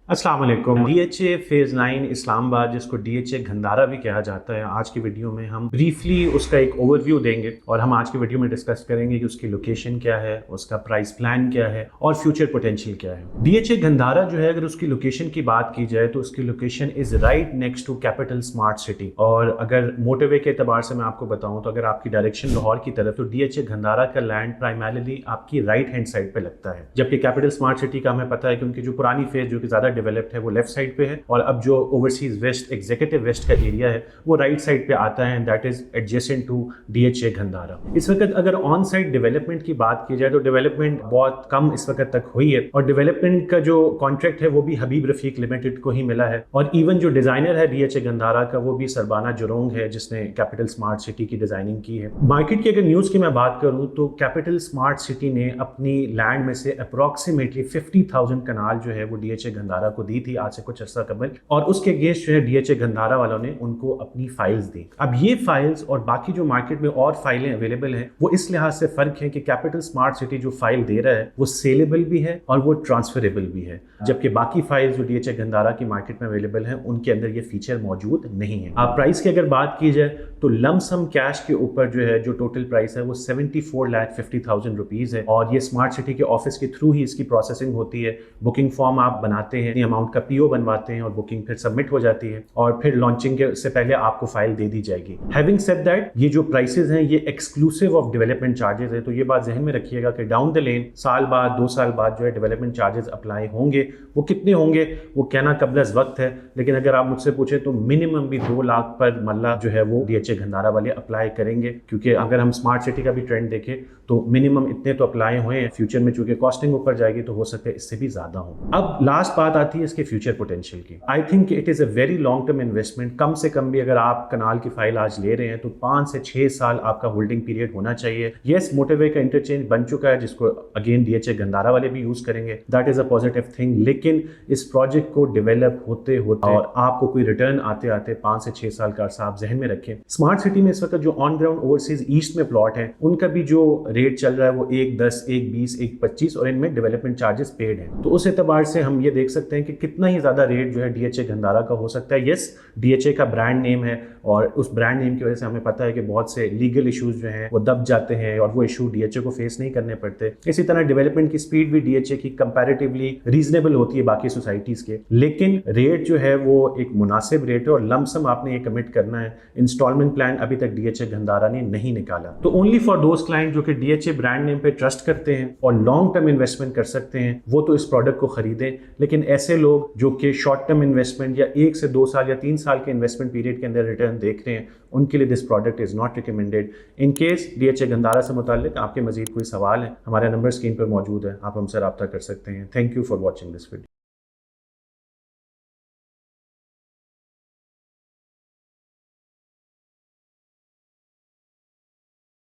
अस्सलाम वालेकुम। DHA phase 9 Islamabad, जिसको डीएचए घंदारा भी कहा जाता है, आज की वीडियो में हम ब्रीफली उसका एक ओवरव्यू देंगे और हम आज की वीडियो में डिस्कस करेंगे कि उसकी लोकेशन क्या है, उसका प्राइस प्लान क्या है और फ्यूचर पोटेंशियल क्या है। डीएचए घंदारा जो है, अगर उसकी लोकेशन की बात की जाए तो उसकी location is right next to capital smart city. और अगर मोटरवे के एतबार से मैं आपको बताऊं तो अगर आपकी डायरेक्शन लाहौर की तरफ, तो डीएचए घंदारा का लैंड प्राइमरली आपकी राइट हैंड साइड पे लगता है, जबकि कैपिटल स्मार्ट सिटी का हमें पता है कि उनकी जो पुरानी फेज जो कि ज्यादा डेवलप्ड है वो लेफ्ट साइड पे है और अब जो ओवरसीज वेस्ट एग्जीक्यूटिव वेस्ट का एरिया है वो राइट साइड पे आता है, and that is adjacent to DHA Gandhara. इस वक्त अगर ऑन साइट डेवलपमेंट की बात की जाए तो डेवलपमेंट बहुत कम इस वक्त तक हुई है और डेवलपमेंट का जो कॉन्ट्रैक्ट है वो भी हबीब रफीक लिमिटेड को ही मिला है। और इवन जो डिजाइनर है डीएचए घंदारा का वो भी सरबाना जुरोंग है, जिसने कैपिटल स्मार्ट सिटी की डिजाइनिंग की है। मार्केट की अगर न्यूज की मैं बात करूं तो कैपिटल स्मार्ट सिटी ने अपनी लैंड में से अप्रोक्सीमेटली 50,000 कनाल जो है वो डीएचए घंदारा को दी थी आज से कुछ अर्सा कबल, और उसके अगेंस्ट जो है डीएचए घंदारा वालों ने उनको अपनी फाइल्स दी। अब ये फाइल्स और बाकी जो मार्केट में और फाइलें अवेलेबल हैं वो इस लिहाज से फर्क है कि कैपिटल स्मार्ट सिटी जो फाइल दे रहा है वो सेलेबल भी है और वो ट्रांसफरेबल भी है, जबकि बाकी फाइल्स जो डीएचए घंदारा की मार्केट में अवेलेबल हैं उनके अंदर ये फीचर मौजूद नहीं है। आप प्राइस की अगर बात की जाए तो लमसम कैश के ऊपर जो है जो टोटल प्राइस है वो 74,50,000 रुपीज है, और ये स्मार्ट सिटी के ऑफिस के थ्रू ही इसकी प्रोसेसिंग होती है। बुकिंग फॉर्म आप बनाते हैं, अमाउंट का पीओ बनवाते हैं और बुकिंग फिर सबमिट हो जाती है और फिर लॉन्चिंग के से पहले आपको फाइल दे दी जाएगी। हैविंग सेड दैट, ये जो प्राइसेस हैं ये एक्सक्लूसिव ऑफ डेवलपमेंट चार्जेस है, तो ये बात जहन में रखिएगा कि डाउन द लेन साल बाद 2 साल बाद जो है डेवलपमेंट चार्जेस अप्लाई होंगे। वो कितने होंगे वो कहना कबल वक्त है, लेकिन अगर आप मुझसे पूछे तो मिनिमम भी 2 लाख पर मल्ला जो है वो डीएचए घंदारा वाले अप्लाई करेंगे, क्योंकि अगर हम स्मार्ट सिटी का भी ट्रेंड देखें तो मिनिमम इतने तो अप्लाई हुए हैं। फ्यूचर में चूंकि कॉस्टिंग ऊपर जाएगी तो हो सकता है इससे भी ज्यादा हो। अब लास्ट बात आती है इसके फ्यूचर पोटेंशियल की। I think it is a very long term investment. कम से कम भी अगर आप कनाल की फाइल आज ले रहे हैं तो 5 से 6 साल आपका होल्डिंग पीरियड होना चाहिए। येस, मोटरवे का इंटरचेंज बन चुका है जिसको अगेन डीएचए घंदारा वाले भी यूज करेंगे, that is a positive thing, लेकिन इस प्रोजेक्ट को डेवलप होते होते और आपको कोई रिटर्न आते आते 5 से 6 साल का अरसा आप जहन में रखें। स्मार्ट सिटी में इस वक्त जो ऑन ग्राउंड ओवरसीज ईस्ट में प्लॉट है उनका भी जो रेट चल रहा है वो 1.10, 1.20, 1.25 और इनमें डेवलपमेंट चार्जेस पेड हैं। तो उस एतबार से हम ये देख सकते हैं कि कितना ही ज्यादा रेट जो है डीएचए घंदारा का हो सकता है। यस, डीएचए का ब्रांड नेम है और उस ब्रांड नेम की वजह से हमें पता है कि बहुत से लीगल इश्यूज जो हैं वो दब जाते हैं और वो इशू डीएचए को फेस नहीं करने पड़ते। इसी तरह डेवलपमेंट की स्पीड भी डीएचए की कंपैरेटिवली रीजनेबल होती है बाकी सोसाइटीज के, लेकिन रेट जो है वो एक मुनासिब रेट है और लमसम आपने ये कमिट करना है। इंस्टॉलमेंट प्लान अभी तक डीएचए घंदारा ने नहीं निकाला, तो ओनली फॉर दोज क्लाइंट जो कि डीएचए ब्रांड नेम पे ट्रस्ट करते हैं और लॉन्ग टर्म इन्वेस्टमेंट कर सकते हैं वो तो इस प्रोडक्ट को खरीदें। लेकिन ऐसे लोग जो कि शॉर्ट टर्म इन्वेस्टमेंट या 1 से 2 साल या 3 साल के इन्वेस्टमेंट पीरियड के अंदर रिटर्न देख रहे हैं उनके लिए this product is not recommended. In case DHA Gandhara से मुताल्लिक आपके मजीद कोई सवाल है, हमारे नंबर स्क्रीन पर मौजूद है, आप हमसे रब्ता कर सकते हैं। Thank you for watching this video.